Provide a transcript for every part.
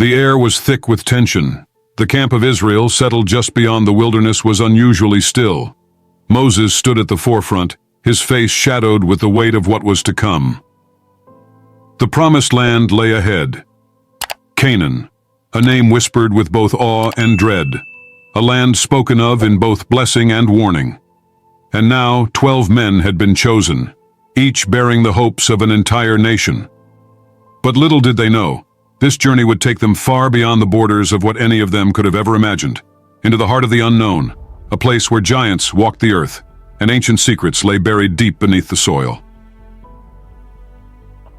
The air was thick with tension. The camp of Israel, settled just beyond the wilderness, was unusually still. Moses stood at the forefront, his face shadowed with the weight of what was to come. The promised land lay ahead. Canaan, a name whispered with both awe and dread, a land spoken of in both blessing and warning. And now 12 men had been chosen, each bearing the hopes of an entire nation. But little did they know, this journey would take them far beyond the borders of what any of them could have ever imagined, into the heart of the unknown, a place where giants walked the earth, and ancient secrets lay buried deep beneath the soil.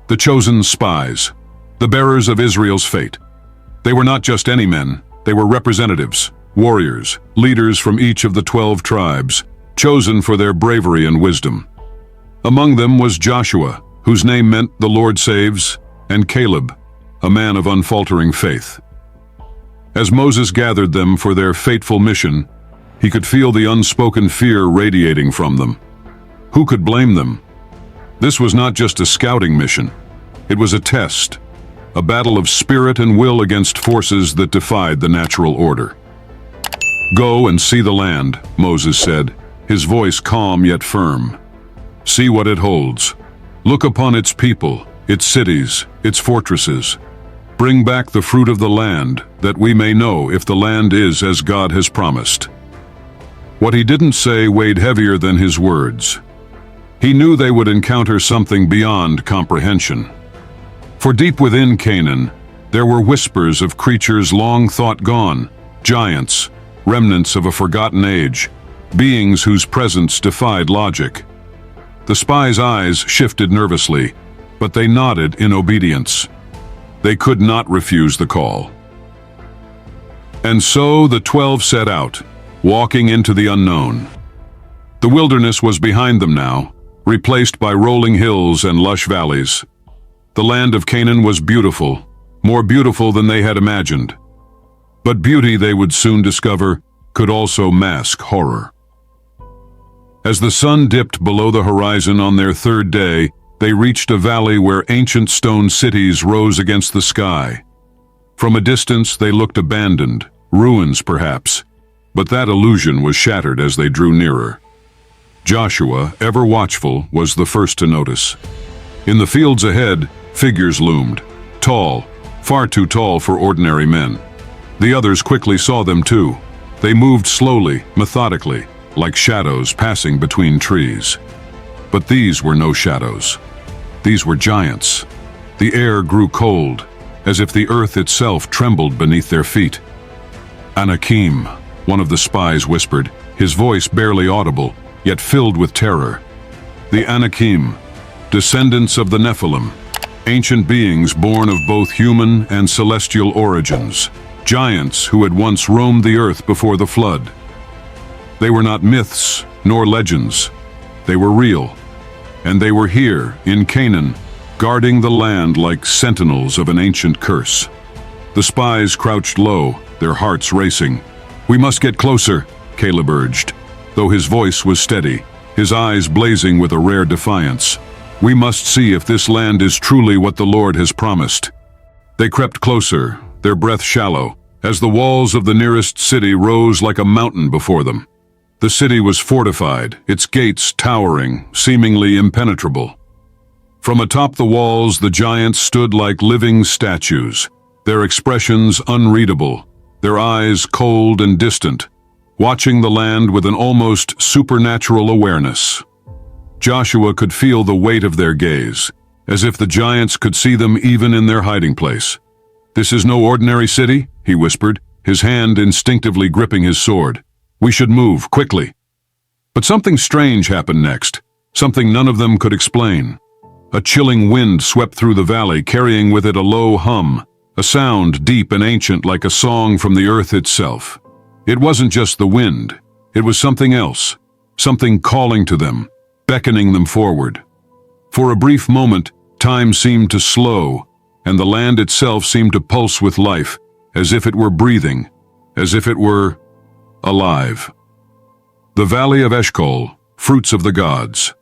The chosen spies, the bearers of Israel's fate. They were not just any men, they were representatives, warriors, leaders from each of the 12 tribes, chosen for their bravery and wisdom. Among them was Joshua, whose name meant "the Lord saves," and Caleb, a man of unfaltering faith. As Moses gathered them for their fateful mission, he could feel the unspoken fear radiating from them. Who could blame them? This was not just a scouting mission. It was a test, a battle of spirit and will against forces that defied the natural order. "Go and see the land," Moses said, his voice calm yet firm. "See what it holds. Look upon its people, its cities, its fortresses. Bring back the fruit of the land, that we may know if the land is as God has promised." What he didn't say weighed heavier than his words. He knew they would encounter something beyond comprehension. For deep within Canaan, there were whispers of creatures long thought gone, giants, remnants of a forgotten age, beings whose presence defied logic. The spies' eyes shifted nervously, but they nodded in obedience. They could not refuse the call. And so the 12 set out, walking into the unknown. The wilderness was behind them now, replaced by rolling hills and lush valleys. The land of Canaan was beautiful, more beautiful than they had imagined. But beauty, they would soon discover, could also mask horror. As the sun dipped below the horizon on their third day, they reached a valley where ancient stone cities rose against the sky. From a distance, they looked abandoned, ruins perhaps, but that illusion was shattered as they drew nearer. Joshua, ever watchful, was the first to notice. In the fields ahead, figures loomed, tall, far too tall for ordinary men. The others quickly saw them too. They moved slowly, methodically, like shadows passing between trees. But these were no shadows. These were giants. The air grew cold, as if the earth itself trembled beneath their feet. "Anakim," one of the spies whispered, his voice barely audible, yet filled with terror. The Anakim, descendants of the Nephilim, ancient beings born of both human and celestial origins, giants who had once roamed the earth before the flood. They were not myths nor legends. They were real, and they were here in Canaan, guarding the land like sentinels of an ancient curse. The spies crouched low, their hearts racing. "We must get closer," Caleb urged, though his voice was steady, his eyes blazing with a rare defiance. "We must see if this land is truly what the Lord has promised." They crept closer, their breath shallow, as the walls of the nearest city rose like a mountain before them. The city was fortified, its gates towering, seemingly impenetrable. From atop the walls, the giants stood like living statues, their expressions unreadable, their eyes cold and distant, watching the land with an almost supernatural awareness. Joshua could feel the weight of their gaze, as if the giants could see them even in their hiding place. "This is no ordinary city," he whispered, his hand instinctively gripping his sword. "We should move, quickly." But something strange happened next, something none of them could explain. A chilling wind swept through the valley, carrying with it a low hum, a sound deep and ancient like a song from the earth itself. It wasn't just the wind, it was something else, something calling to them, beckoning them forward. For a brief moment, time seemed to slow, and the land itself seemed to pulse with life, as if it were breathing, as if it were alive. The Valley of Eshcol, fruits of the gods.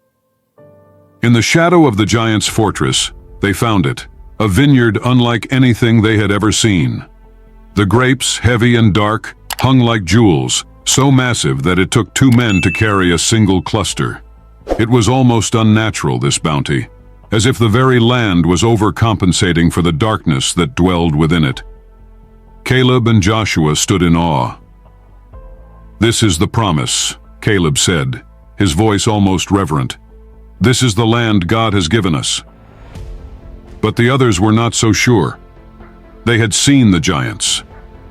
In the shadow of the giant's fortress, they found it, a vineyard unlike anything they had ever seen. The grapes, heavy and dark, hung like jewels, so massive that it took 2 men to carry a single cluster. It was almost unnatural, this bounty, as if the very land was overcompensating for the darkness that dwelled within it. Caleb and Joshua stood in awe. "This is the promise," Caleb said, his voice almost reverent. "This is the land God has given us." But the others were not so sure. They had seen the giants.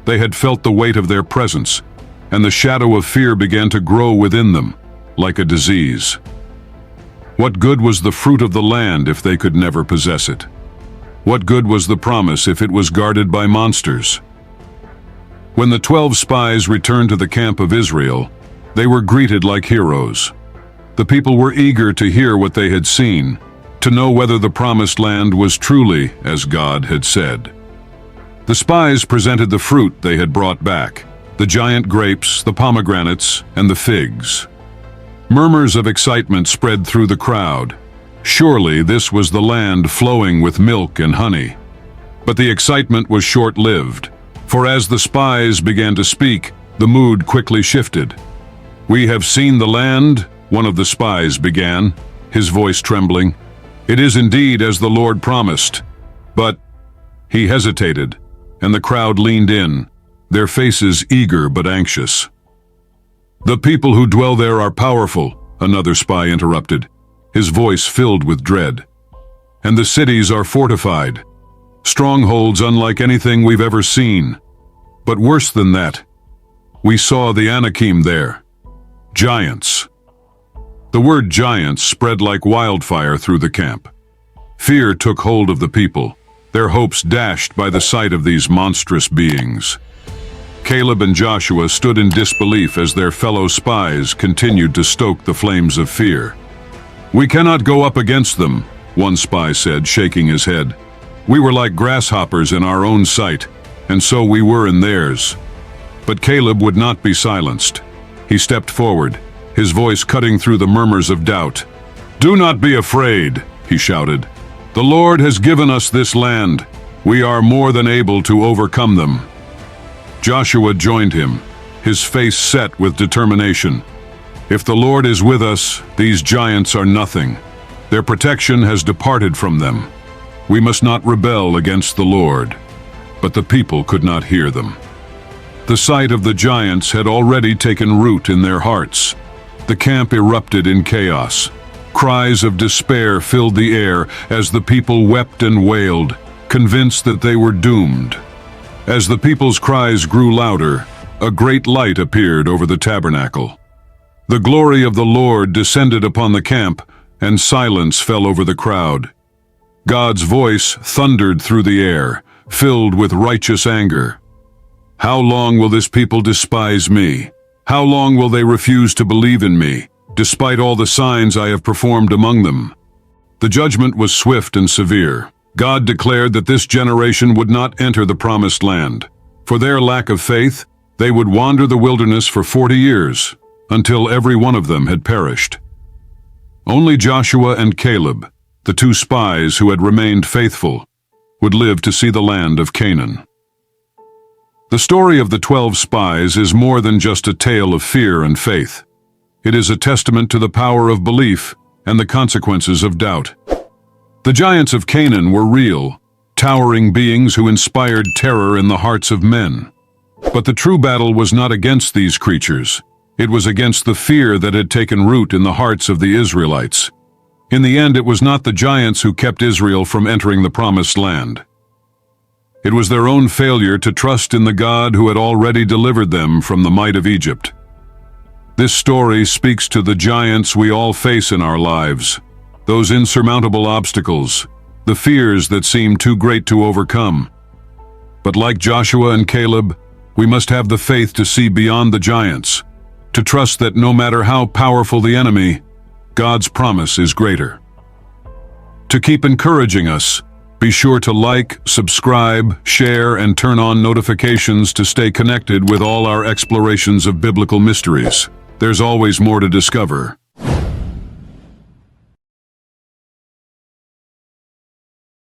They had felt the weight of their presence, and the shadow of fear began to grow within them, like a disease. What good was the fruit of the land if they could never possess it? What good was the promise if it was guarded by monsters? When the 12 spies returned to the camp of Israel, they were greeted like heroes. The people were eager to hear what they had seen, to know whether the promised land was truly as God had said. The spies presented the fruit they had brought back, the giant grapes, the pomegranates, and the figs. Murmurs of excitement spread through the crowd. Surely this was the land flowing with milk and honey. But the excitement was short-lived, for as the spies began to speak, the mood quickly shifted. "We have seen the land," one of the spies began, his voice trembling. "It is indeed as the Lord promised." But he hesitated, and the crowd leaned in, their faces eager but anxious. "The people who dwell there are powerful," another spy interrupted, his voice filled with dread. "And the cities are fortified, strongholds unlike anything we've ever seen. But worse than that, we saw the Anakim there, giants." The word giants spread like wildfire through the camp. Fear took hold of the people, their hopes dashed by the sight of these monstrous beings. Caleb and Joshua stood in disbelief as their fellow spies continued to stoke the flames of fear. "We cannot go up against them," one spy said, shaking his head. "We were like grasshoppers in our own sight, and so we were in theirs." But Caleb would not be silenced. He stepped forward, his voice cutting through the murmurs of doubt. "Do not be afraid," he shouted. "The Lord has given us this land. We are more than able to overcome them." Joshua joined him, his face set with determination. "If the Lord is with us, these giants are nothing. Their protection has departed from them. We must not rebel against the Lord." But the people could not hear them. The sight of the giants had already taken root in their hearts. The camp erupted in chaos. Cries of despair filled the air as the people wept and wailed, convinced that they were doomed. As the people's cries grew louder, a great light appeared over the tabernacle. The glory of the Lord descended upon the camp, and silence fell over the crowd. God's voice thundered through the air, filled with righteous anger. "How long will this people despise me? How long will they refuse to believe in me, despite all the signs I have performed among them?" The judgment was swift and severe. God declared that this generation would not enter the promised land. For their lack of faith, they would wander the wilderness for 40 years, until every one of them had perished. Only Joshua and Caleb, the 2 spies who had remained faithful, would live to see the land of Canaan. The story of the 12 spies is more than just a tale of fear and faith. It is a testament to the power of belief and the consequences of doubt. The giants of Canaan were real, towering beings who inspired terror in the hearts of men. But the true battle was not against these creatures. It was against the fear that had taken root in the hearts of the Israelites. In the end, it was not the giants who kept Israel from entering the promised land. It was their own failure to trust in the God who had already delivered them from the might of Egypt. This story speaks to the giants we all face in our lives, those insurmountable obstacles, the fears that seem too great to overcome. But like Joshua and Caleb, we must have the faith to see beyond the giants, to trust that no matter how powerful the enemy, God's promise is greater. To keep encouraging us, be sure to like, subscribe, share, and turn on notifications to stay connected with all our explorations of biblical mysteries. There's always more to discover.